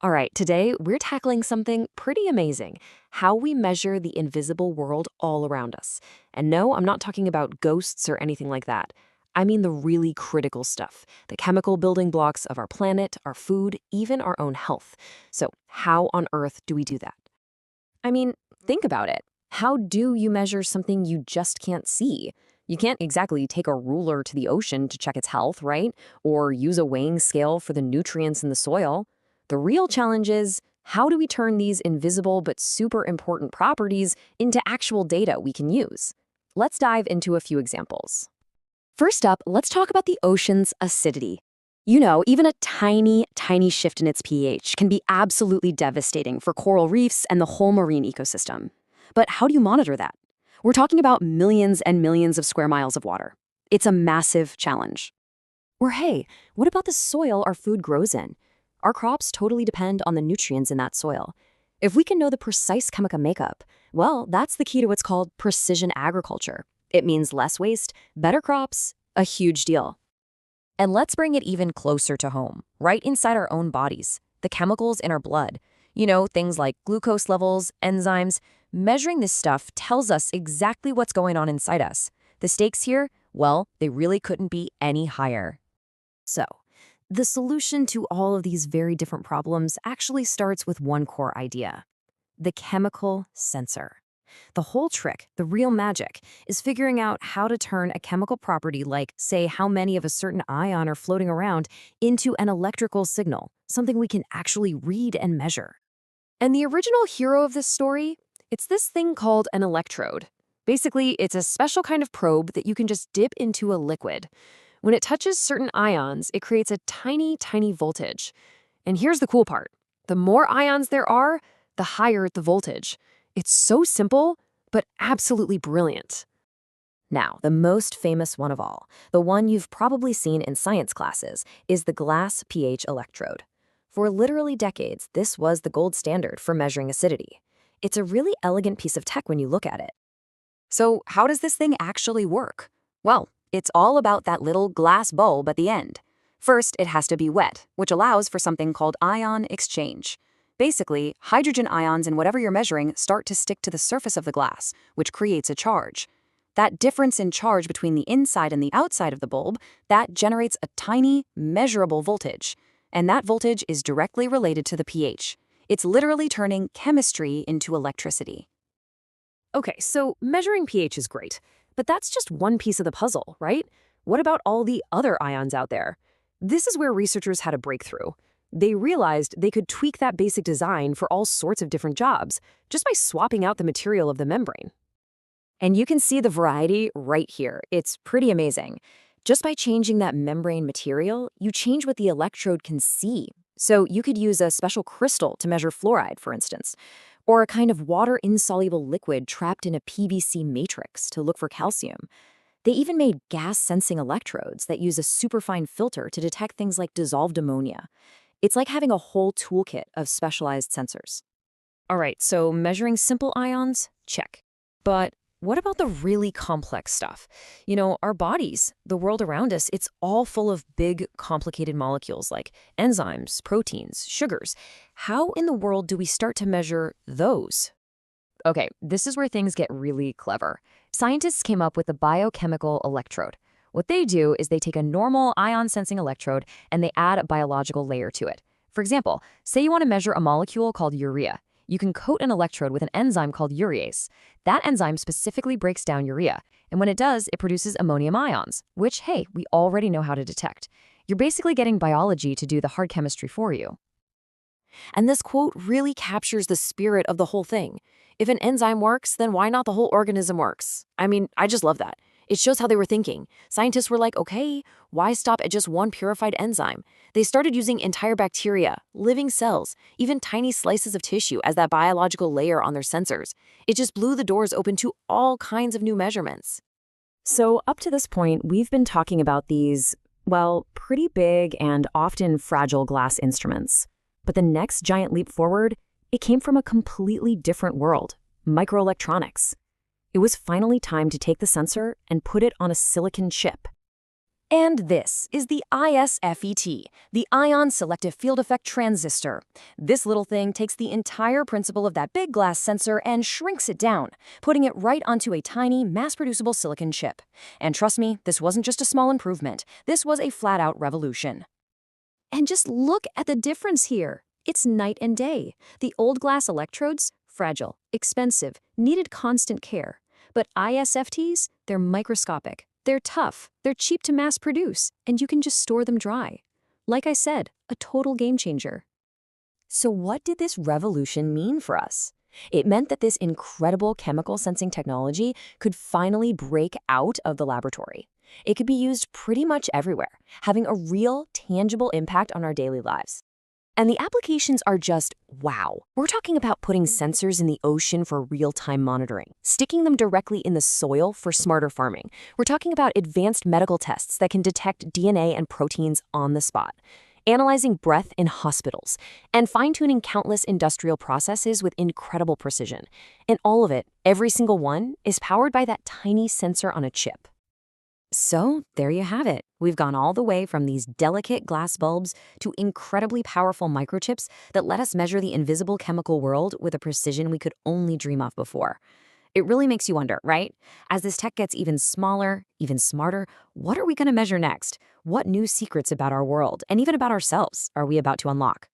All right, today we're tackling something pretty amazing: how we measure the invisible world all around us. And no, I'm not talking about ghosts or anything like that. I mean the really critical stuff, the chemical building blocks of our planet, our food, even our own health. So, how on earth do we do that? I mean, think about it. How do you measure something you just can't see? You can't exactly take a ruler to the ocean to check its health, right? Or use a weighing scale for the nutrients in the soil. The real challenge is, how do we turn these invisible but super important properties into actual data we can use? Let's dive into a few examples. First up, let's talk about the ocean's acidity. You know, even a tiny, tiny shift in its pH can be absolutely devastating for coral reefs and the whole marine ecosystem. But how do you monitor that? We're talking about millions and millions of square miles of water. It's a massive challenge. Or hey, what about the soil our food grows in? Our crops totally depend on the nutrients in that soil. If we can know the precise chemical makeup, well, that's the key to what's called precision agriculture. It means less waste, better crops, a huge deal. And let's bring it even closer to home, right inside our own bodies, the chemicals in our blood. You know, things like glucose levels, enzymes. Measuring this stuff tells us exactly what's going on inside us. The stakes here, well, they really couldn't be any higher. So, the solution to all of these very different problems actually starts with one core idea: the chemical sensor. The whole trick, the real magic, is figuring out how to turn a chemical property like, say, how many of a certain ion are floating around into an electrical signal, something we can actually read and measure. And the original hero of this story? It's this thing called an electrode. Basically, it's a special kind of probe that you can just dip into a liquid. When it touches certain ions, it creates a tiny, tiny voltage. And here's the cool part: the more ions there are, the higher the voltage. It's so simple, but absolutely brilliant. Now, the most famous one of all, the one you've probably seen in science classes, is the glass pH electrode. For literally decades, this was the gold standard for measuring acidity. It's a really elegant piece of tech when you look at it. So, how does this thing actually work? Well, it's all about that little glass bulb at the end. First, it has to be wet, which allows for something called ion exchange. Basically, hydrogen ions in whatever you're measuring start to stick to the surface of the glass, which creates a charge. That difference in charge between the inside and the outside of the bulb, that generates a tiny, measurable voltage. And that voltage is directly related to the pH. It's literally turning chemistry into electricity. Okay, so measuring pH is great, but that's just one piece of the puzzle, right? What about all the other ions out there? This is where researchers had a breakthrough. They realized they could tweak that basic design for all sorts of different jobs just by swapping out the material of the membrane. And you can see the variety right here. It's pretty amazing. Just by changing that membrane material, you change what the electrode can see. So you could use a special crystal to measure fluoride, for instance, or a kind of water-insoluble liquid trapped in a PVC matrix to look for calcium. They even made gas-sensing electrodes that use a superfine filter to detect things like dissolved ammonia. It's like having a whole toolkit of specialized sensors. All right, so measuring simple ions, check. But what about the really complex stuff? You know, our bodies, the world around us, it's all full of big, complicated molecules like enzymes, proteins, sugars. How in the world do we start to measure those? Okay, this is where things get really clever. Scientists came up with the biochemical electrode. What they do is they take a normal ion-sensing electrode and they add a biological layer to it. For example, say you want to measure a molecule called urea. You can coat an electrode with an enzyme called urease. That enzyme specifically breaks down urea, and when it does, it produces ammonium ions, which, hey, we already know how to detect. You're basically getting biology to do the hard chemistry for you. And this quote really captures the spirit of the whole thing. If an enzyme works, then why not the whole organism works? I mean, I just love that. It shows how they were thinking. Scientists were like, okay, why stop at just one purified enzyme? They started using entire bacteria, living cells, even tiny slices of tissue as that biological layer on their sensors. It just blew the doors open to all kinds of new measurements. So up to this point, we've been talking about these, well, pretty big and often fragile glass instruments. But the next giant leap forward, it came from a completely different world: microelectronics. It was finally time to take the sensor and put it on a silicon chip. And this is the ISFET, the Ion Selective Field Effect Transistor. This little thing takes the entire principle of that big glass sensor and shrinks it down, putting it right onto a tiny, mass-producible silicon chip. And trust me, this wasn't just a small improvement. This was a flat-out revolution. And just look at the difference here. It's night and day. The old glass electrodes, fragile, expensive, needed constant care. But ISFTs, they're microscopic. They're tough, they're cheap to mass produce, and you can just store them dry. Like I said, a total game changer. So what did this revolution mean for us? It meant that this incredible chemical sensing technology could finally break out of the laboratory. It could be used pretty much everywhere, having a real, tangible impact on our daily lives. And the applications are just wow. We're talking about putting sensors in the ocean for real-time monitoring, sticking them directly in the soil for smarter farming. We're talking about advanced medical tests that can detect DNA and proteins on the spot, analyzing breath in hospitals, and fine-tuning countless industrial processes with incredible precision. And all of it, every single one, is powered by that tiny sensor on a chip. So there you have it. We've gone all the way from these delicate glass bulbs to incredibly powerful microchips that let us measure the invisible chemical world with a precision we could only dream of before. It really makes you wonder, right? As this tech gets even smaller, even smarter, what are we going to measure next? What new secrets about our world, and even about ourselves, are we about to unlock?